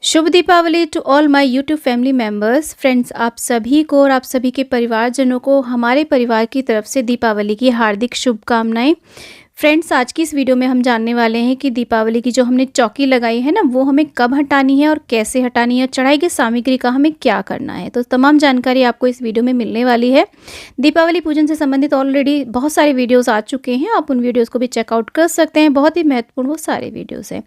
Shubh Deepavali to all my YouTube family members. Friends, आप सभी को और आप सभी के परिवारजनों को हमारे परिवार की तरफ से दीपावली की हार्दिक शुभकामनाएं। फ्रेंड्स, आज की इस वीडियो में हम जानने वाले हैं कि दीपावली की जो हमने चौकी लगाई है ना, वो हमें कब हटानी है और कैसे हटानी है, चढ़ाई की सामग्री का हमें क्या करना है। तो तमाम जानकारी आपको इस वीडियो में मिलने वाली है। दीपावली पूजन से संबंधित ऑलरेडी बहुत सारे वीडियोस आ चुके हैं, आप उन वीडियोस को भी चेकआउट कर सकते हैं। बहुत ही महत्वपूर्ण वो सारे वीडियोस हैं।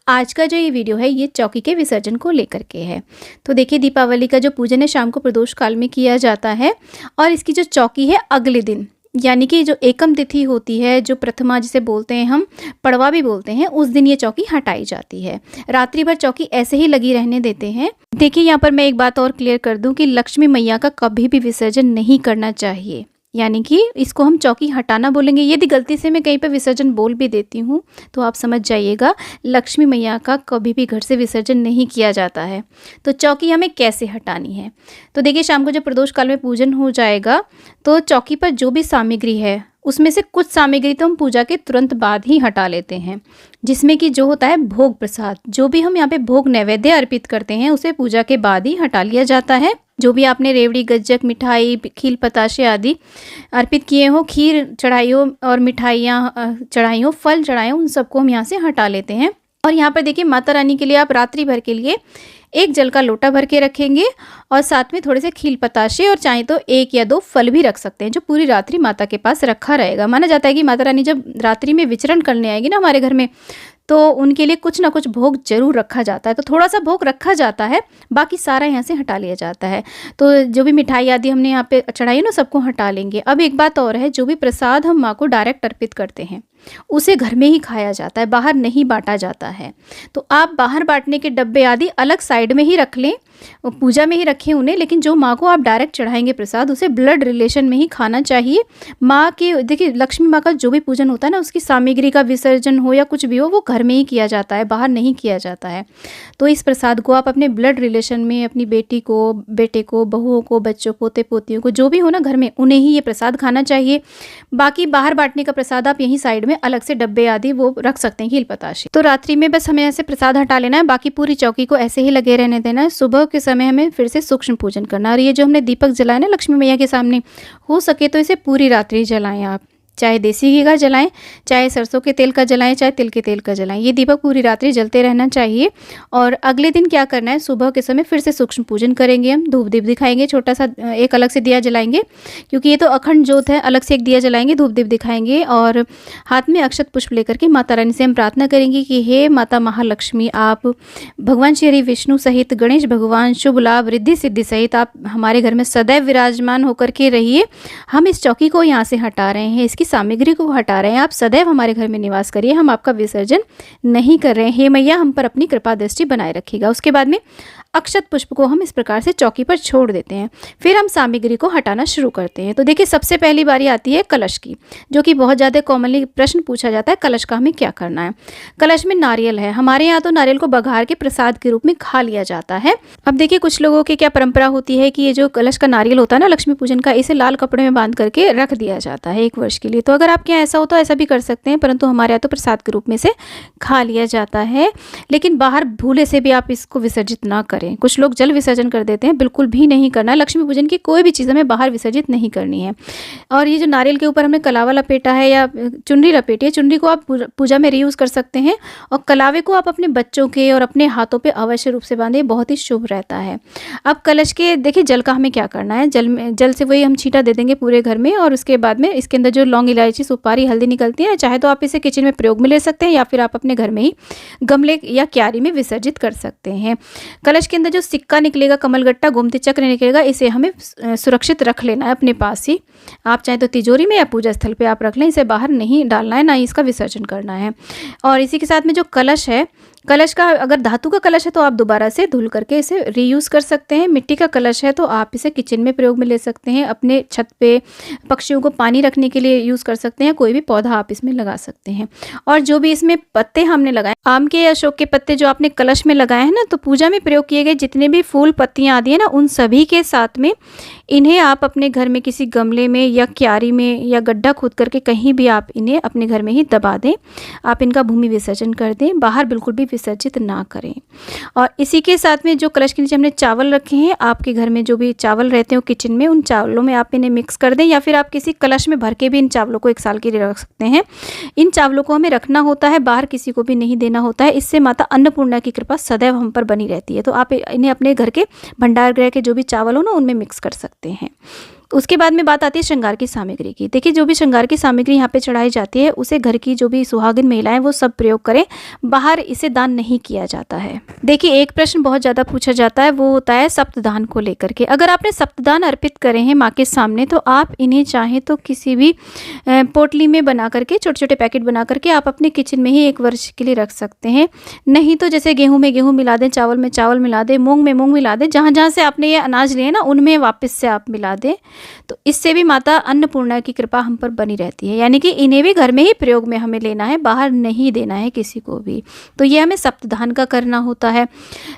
आज का जो ये वीडियो है, ये चौकी के विसर्जन को लेकर के है। तो देखिए, दीपावली का जो पूजन है शाम को प्रदोष काल में किया जाता है और इसकी जो चौकी है अगले दिन, यानी कि जो एकम तिथि होती है, जो प्रथमा जिसे बोलते हैं, हम पड़वा भी बोलते हैं, उस दिन ये चौकी हटाई जाती है। रात्रि भर चौकी ऐसे ही लगी रहने देते हैं। देखिए, यहाँ पर मैं एक बात और क्लियर कर दूं कि लक्ष्मी मैया का कभी भी विसर्जन नहीं करना चाहिए, यानी कि इसको हम चौकी हटाना बोलेंगे। यदि गलती से मैं कहीं पर विसर्जन बोल भी देती हूँ तो आप समझ जाइएगा, लक्ष्मी मैया का कभी भी घर से विसर्जन नहीं किया जाता है। तो चौकी हमें कैसे हटानी है, तो देखिए, शाम को जब प्रदोष काल में पूजन हो जाएगा तो चौकी पर जो भी सामग्री है उसमें से कुछ सामग्री तो हम पूजा के तुरंत बाद ही हटा लेते हैं, जिसमें कि जो होता है भोग प्रसाद, जो भी हम यहाँ पे भोग नैवेद्य अर्पित करते हैं उसे पूजा के बाद ही हटा लिया जाता है। जो भी आपने रेवड़ी, गज्जक, मिठाई, खील, पताशे आदि अर्पित किए हो, खीर चढ़ाई हो और मिठाइयाँ चढ़ाई हो, फल चढ़ाए हो, उन सबको हम यहाँ से हटा लेते हैं। और यहाँ पर देखिए, माता रानी के लिए आप रात्रि भर के लिए एक जल का लोटा भर के रखेंगे और साथ में थोड़े से खील, पताशे और चाहे तो एक या दो फल भी रख सकते हैं, जो पूरी रात्रि माता के पास रखा रहेगा। माना जाता है कि माता रानी जब रात्रि में विचरण करने आएगी ना हमारे घर में, तो उनके लिए कुछ ना कुछ भोग जरूर रखा जाता है। तो थोड़ा सा भोग रखा जाता है, बाकी सारा यहाँ से हटा लिया जाता है। तो जो भी मिठाई आदि हमने यहाँ पे चढ़ाई है ना, सबको हटा लेंगे। अब एक बात और है, जो भी प्रसाद हम माँ को डायरेक्ट अर्पित करते हैं उसे घर में ही खाया जाता है, बाहर नहीं बांटा जाता है। तो आप बाहर बांटने के डब्बे आदि अलग साइड में ही रख लें, पूजा में ही रखें उन्हें, लेकिन जो माँ को आप डायरेक्ट चढ़ाएंगे प्रसाद, उसे ब्लड रिलेशन में ही खाना चाहिए। माँ के, देखिए, लक्ष्मी माँ का जो भी पूजन होता है ना, उसकी सामग्री का विसर्जन हो या कुछ भी हो, वो घर में ही किया जाता है, बाहर नहीं किया जाता है। तो इस प्रसाद को आप अपने ब्लड रिलेशन में अपनी बेटी को, बेटे को, बहुओं को, बच्चों, पोते पोतियों को, जो भी हो ना घर में, उन्हें ही ये प्रसाद खाना चाहिए। बाकी बाहर बांटने का प्रसाद आप यहीं साइड में अलग से डब्बे आदि वो रख सकते हैं, खील, पताशे। तो रात्रि में बस हमें ऐसे प्रसाद हटा लेना है, बाकी पूरी चौकी को ऐसे ही लगे रहने देना है। सुबह के समय हमें फिर से सूक्ष्म पूजन करना है। और ये जो हमने दीपक जलाया ना लक्ष्मी मैया के सामने, हो सके तो इसे पूरी रात्रि जलाएं आप, चाहे देसी घी का जलाएं, चाहे सरसों के तेल का जलाएं, चाहे तिल के तेल का जलाएं। ये दीपक पूरी रात्रि जलते रहना चाहिए। और अगले दिन क्या करना है, सुबह के समय फिर से सूक्ष्म पूजन करेंगे। हम धूप दीप दिखाएंगे, छोटा सा एक अलग से दिया जलाएंगे, क्योंकि ये तो अखंड ज्योत है, अलग से एक दिया जलाएंगे, धूप दीप दिखाएंगे और हाथ में अक्षत पुष्प लेकर के माता रानी से हम प्रार्थना करेंगे कि हे माता महालक्ष्मी, आप भगवान श्री हरि विष्णु सहित गणेश भगवान शुभ लाभ रिद्धि सिद्धि सहित आप हमारे घर में सदैव विराजमान होकर के रहिए। हम इस चौकी को यहाँ से हटा रहे हैं, इसकी सामग्री को हटा रहे हैं, आप सदैव हमारे घर में निवास करिए, हम आपका विसर्जन नहीं कर रहे हैं। हे मैया, हम पर अपनी कृपा दृष्टि बनाए रखिएगा। उसके बाद में अक्षत पुष्प को हम इस प्रकार से चौकी पर छोड़ देते हैं। फिर हम सामग्री को हटाना शुरू करते हैं। तो देखिए, सबसे पहली बारी आती है कलश की, जो कि बहुत ज़्यादा कॉमनली प्रश्न पूछा जाता है, कलश का हमें क्या करना है। कलश में नारियल है, हमारे यहाँ तो नारियल को बघार के प्रसाद के रूप में खा लिया जाता है। अब देखिए, कुछ लोगों की क्या परंपरा होती है कि ये जो कलश का नारियल होता है ना लक्ष्मी पूजन का, इसे लाल कपड़े में बांध करके रख दिया जाता है 1 वर्ष के लिए। तो अगर आपके यहाँ ऐसा हो तो ऐसा भी कर सकते हैं, परंतु हमारे यहाँ तो प्रसाद के रूप में से खा लिया जाता है। लेकिन बाहर भूले से भी आप इसको विसर्जित ना करें। कुछ लोग जल विसर्जन कर देते हैं, बिल्कुल भी नहीं करना है। लक्ष्मी पूजन की कोई भी चीज़ हमें बाहर विसर्जित नहीं करनी है। और ये जो नारियल के ऊपर हमने कलावा लपेटा है या चुनरी लपेटी है, चुनरी को आप पूजा में रीयूज़ कर सकते हैं और कलावे को आप अपने बच्चों के और अपने हाथों पे अवश्य रूप से बांधे, बहुत ही शुभ रहता है। अब कलश के देखिए जल का हमें क्या करना है, जल से वही हम छींटा दे देंगे पूरे घर में और उसके बाद में इसके अंदर जो लौंग, इलायची, सुपारी, हल्दी निकलती है, चाहे तो आप इसे किचन में प्रयोग में ले सकते हैं या फिर आप अपने घर में ही गमले या क्यारी में विसर्जित कर सकते हैं। कलश के अंदर जो सिक्का निकलेगा, कमलगट्टा, गोमती चक्र निकलेगा, इसे हमें सुरक्षित रख लेना है अपने पास ही। आप चाहे तो तिजोरी में या पूजा स्थल पे आप रख लें, इसे बाहर नहीं डालना है, ना ही इसका विसर्जन करना है। और इसी के साथ में जो कलश है, कलश का अगर धातु का कलश है तो आप दोबारा से धुल करके इसे रीयूज़ कर सकते हैं। मिट्टी का कलश है तो आप इसे किचन में प्रयोग में ले सकते हैं, अपने छत पे पक्षियों को पानी रखने के लिए यूज़ कर सकते हैं, कोई भी पौधा आप इसमें लगा सकते हैं। और जो भी इसमें पत्ते हमने लगाए, आम के या अशोक के पत्ते जो आपने कलश में लगाए हैं ना, तो पूजा में प्रयोग किए गए जितने भी फूल, पत्तियाँ आदि हैं ना, उन सभी के साथ में इन्हें आप अपने घर में किसी गमले में या क्यारी में या गड्ढा खोद करके कहीं भी आप इन्हें अपने घर में ही दबा दें। आप इनका भूमि विसर्जन कर दें, बाहर बिल्कुल भी विसर्जित ना करें। और इसी के साथ में जो कलश के नीचे हमने चावल रखे हैं, आपके घर में जो भी चावल रहते हो किचन में, उन चावलों में आप इन्हें मिक्स कर दें, या फिर आप किसी कलश में भर के भी इन चावलों को 1 साल के लिए रख सकते हैं। इन चावलों को हमें रखना होता है, बाहर किसी को भी नहीं देना होता है। इससे माता अन्नपूर्णा की कृपा सदैव हम पर बनी रहती है। तो आप इन्हें अपने घर के भंडार गृह के जो भी चावल हो ना, उनमें मिक्स कर सकते हैं। उसके बाद में बात आती है श्रृंगार की सामग्री की। देखिए, जो भी श्रृंगार की सामग्री यहाँ पे चढ़ाई जाती है, उसे घर की जो भी सुहागिन महिलाएं वो सब प्रयोग करें, बाहर इसे दान नहीं किया जाता है। देखिए, एक प्रश्न बहुत ज़्यादा पूछा जाता है, वो होता है सप्तदान को लेकर के। अगर आपने सप्तदान अर्पित करे हैं माँ के सामने, तो आप इन्हें चाहें तो किसी भी पोटली में बना करके, छोटे छोटे पैकेट बना करके आप अपने किचन में ही 1 वर्ष के लिए रख सकते हैं। नहीं तो जैसे गेहूँ में गेहूँ मिला दें, चावल में चावल मिला दें, मूंग में मूंग मिला दें, जहाँ जहाँ से आपने ये अनाज लिए ना, उनमें वापस से आप मिला दें। तो इससे भी माता अन्नपूर्णा की कृपा हम पर बनी रहती है। यानी कि इन्हें भी घर में ही प्रयोग में हमें लेना है, बाहर नहीं देना है किसी को भी। तो ये हमें सप्तदान का करना होता है।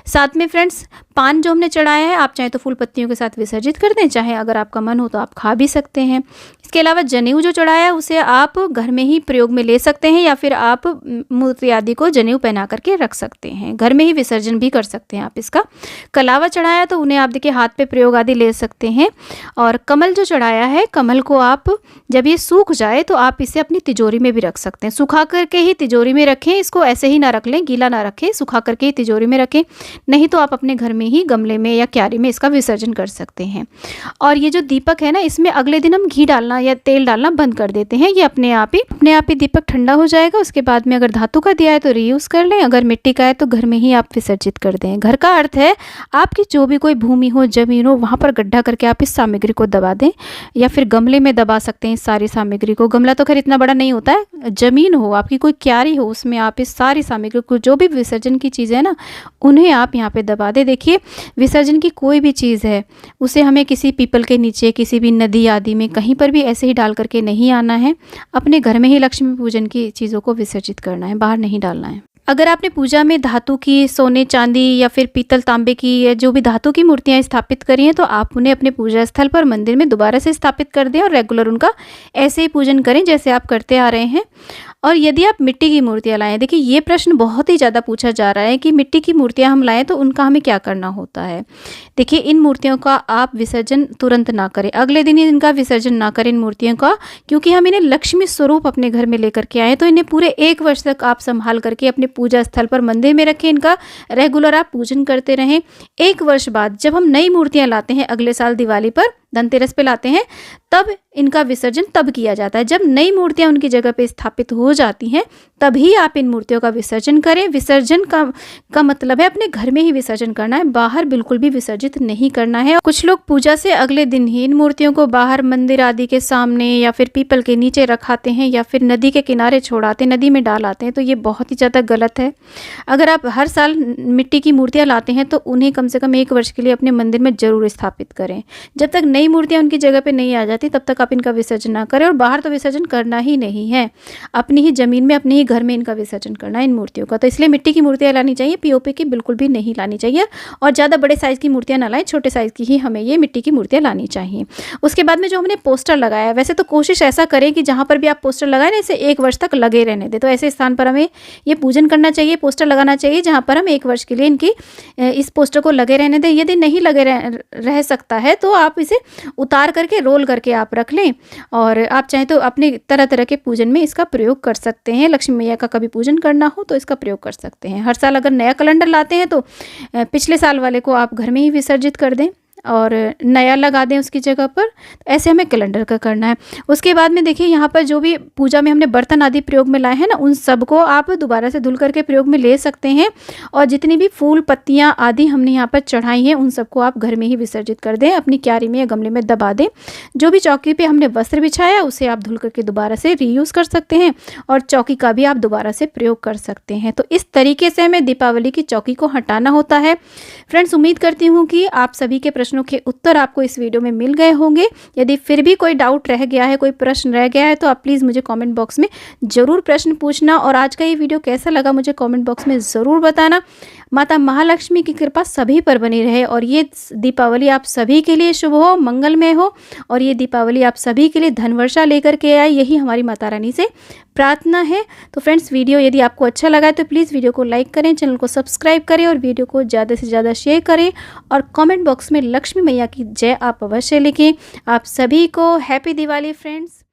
साथ में फ्रेंड्स, पान जो हमने चढ़ाया है, आप चाहे तो फूल पत्तियों के साथ विसर्जित कर दें, चाहे अगर आपका मन हो तो आप खा भी सकते हैं। इसके अलावा जनेऊ जो चढ़ाया है, उसे आप घर में ही प्रयोग में ले सकते हैं, या फिर आप मूर्ति आदि को जनेऊ पहना करके रख सकते हैं। घर में ही विसर्जन भी कर सकते हैं आप इसका। कलावा चढ़ाया तो उन्हें आप देखिए हाथ पे प्रयोग आदि ले सकते हैं। और कमल जो चढ़ाया है, कमल को आप जब ये सूख जाए तो आप इसे अपनी तिजोरी में भी रख सकते हैं। सुखा करके ही तिजोरी में रखें, इसको ऐसे ही ना रख लें, गीला ना रखें, सुखा करके ही तिजोरी में रखें। नहीं तो आप अपने घर में ही गमले में या क्यारी में इसका विसर्जन कर सकते हैं। और ये जो दीपक है ना, इसमें अगले दिन हम घी डालना या तेल डालना बंद कर देते हैं। ये अपने आप ही दीपक ठंडा हो जाएगा। उसके बाद में अगर धातु का दिया है तो रीयूज कर लें, अगर मिट्टी का है तो घर में ही आप विसर्जित कर दें। घर का अर्थ है आपकी जो भी कोई भूमि हो, जमीन हो, वहाँ पर गड्ढा करके आप इस सामग्री को दबा दें, या फिर गमले में दबा सकते हैं इस सारी सामग्री को। गमला तो खैर इतना बड़ा नहीं होता है, जमीन हो आपकी, कोई क्यारी हो, उसमें आप इस सारी सामग्री को, जो भी विसर्जन की चीज़ें है ना, उन्हें आप यहाँ पे दबा दें। देखिए, विसर्जन की कोई भी चीज़ है, उसे हमें किसी पीपल के नीचे, किसी भी नदी आदि में, कहीं पर भी ऐसे ही डाल करके नहीं आना है। अपने घर में ही लक्ष्मी पूजन की चीज़ों को विसर्जित करना है, बाहर नहीं डालना है। अगर आपने पूजा में धातु की, सोने चांदी या फिर पीतल तांबे की, या जो भी धातु की मूर्तियां स्थापित करी हैं, तो आप उन्हें अपने पूजा स्थल पर, मंदिर में दोबारा से स्थापित कर दें और रेगुलर उनका ऐसे ही पूजन करें जैसे आप करते आ रहे हैं। और यदि आप मिट्टी की मूर्तियां लाएं, देखिए ये प्रश्न बहुत ही ज़्यादा पूछा जा रहा है कि मिट्टी की मूर्तियां हम लाएं तो उनका हमें क्या करना होता है। देखिए, इन मूर्तियों का आप विसर्जन तुरंत ना करें, अगले दिन ही इनका विसर्जन ना करें इन मूर्तियों का, क्योंकि हम इन्हें लक्ष्मी स्वरूप अपने घर में लेकर के आए। तो इन्हें पूरे 1 वर्ष तक आप संभाल करके अपने पूजा स्थल पर, मंदिर में रखें, इनका रेगुलर आप पूजन करते रहें। 1 वर्ष बाद जब हम नई मूर्तियां लाते हैं, अगले साल दिवाली पर, धनतेरस पे लाते हैं, तब इनका विसर्जन तब किया जाता है। जब नई मूर्तियां उनकी जगह पे स्थापित हो जाती हैं, तभी आप इन मूर्तियों का विसर्जन करें। विसर्जन का मतलब है अपने घर में ही विसर्जन करना है, बाहर बिल्कुल भी विसर्जित नहीं करना है। कुछ लोग पूजा से अगले दिन ही इन मूर्तियों को बाहर मंदिर आदि के सामने या फिर पीपल के नीचे रखाते हैं, या फिर नदी के किनारे छोड़ाते हैं, नदी में डाल आते हैं। तो ये बहुत ही ज़्यादा गलत है। अगर आप हर साल मिट्टी की मूर्तियाँ लाते हैं, तो उन्हें कम से कम 1 वर्ष के लिए अपने मंदिर में जरूर स्थापित करें। जब तक नई मूर्तियां उनकी जगह पे नहीं आ जाती, तब तक आप इनका विसर्जन ना करें। और बाहर तो विसर्जन करना ही नहीं है, अपनी ही जमीन में, अपने ही घर में इनका विसर्जन करना है इन मूर्तियों का। तो इसलिए मिट्टी की मूर्तियां लानी चाहिए, पीओपी की बिल्कुल भी नहीं लानी चाहिए। और ज़्यादा बड़े साइज़ की मूर्तियां ना लाएं, छोटे साइज़ की ही हमें ये मिट्टी की मूर्तियां लानी चाहिए। उसके बाद में जो हमने पोस्टर लगाया, वैसे तो कोशिश ऐसा करें कि जहाँ पर भी आप पोस्टर लगाएं ना, इसे 1 वर्ष तक लगे रहने दें। तो ऐसे स्थान पर हमें ये पूजन करना चाहिए, पोस्टर लगाना चाहिए, जहाँ पर हम 1 वर्ष के लिए इनकी इस पोस्टर को लगे रहने दें। यदि नहीं लगे रह सकता है, तो आप इसे उतार करके, रोल करके आप रख लें। और आप चाहें तो अपने तरह तरह के पूजन में इसका प्रयोग कर सकते हैं। लक्ष्मी मैया का कभी पूजन करना हो तो इसका प्रयोग कर सकते हैं। हर साल अगर नया कैलेंडर लाते हैं, तो पिछले साल वाले को आप घर में ही विसर्जित कर दें और नया लगा दें उसकी जगह पर। ऐसे हमें कैलेंडर का करना है। उसके बाद में देखिए, यहाँ पर जो भी पूजा में हमने बर्तन आदि प्रयोग में लाए हैं ना, उन सब को आप दोबारा से धुल करके प्रयोग में ले सकते हैं। और जितनी भी फूल पत्तियाँ आदि हमने यहाँ पर चढ़ाई हैं, उन सबको आप घर में ही विसर्जित कर दें, अपनी क्यारी में या गमले में दबा दें। जो भी चौकी पे हमने वस्त्र बिछाया, उसे आप धुल करके दोबारा से रीयूज़ कर सकते हैं, और चौकी का भी आप दोबारा से प्रयोग कर सकते हैं। तो इस तरीके से हमें दीपावली की चौकी को हटाना होता है। फ्रेंड्स, उम्मीद करती हूँ कि आप सभी के प्रश्नों के उत्तर आपको इस वीडियो में मिल गए होंगे। यदि फिर भी कोई डाउट रह गया है, कोई प्रश्न रह गया है, तो आप प्लीज़ मुझे कमेंट बॉक्स में ज़रूर प्रश्न पूछना। और आज का ये वीडियो कैसा लगा मुझे कमेंट बॉक्स में ज़रूर बताना। माता महालक्ष्मी की कृपा सभी पर बनी रहे और ये दीपावली आप सभी के लिए शुभ हो, मंगलमय हो और ये दीपावली आप सभी के लिए धन वर्षा लेकर के आए, यही हमारी माता रानी से प्रार्थना है। तो फ्रेंड्स, वीडियो यदि आपको अच्छा लगा है तो प्लीज़ वीडियो को लाइक करें, चैनल को सब्सक्राइब करें और वीडियो को ज़्यादा से ज़्यादा शेयर करें और कमेंट बॉक्स में लक्ष्मी मैया की जय आप अवश्य लिखें। आप सभी को हैप्पी दिवाली फ्रेंड्स।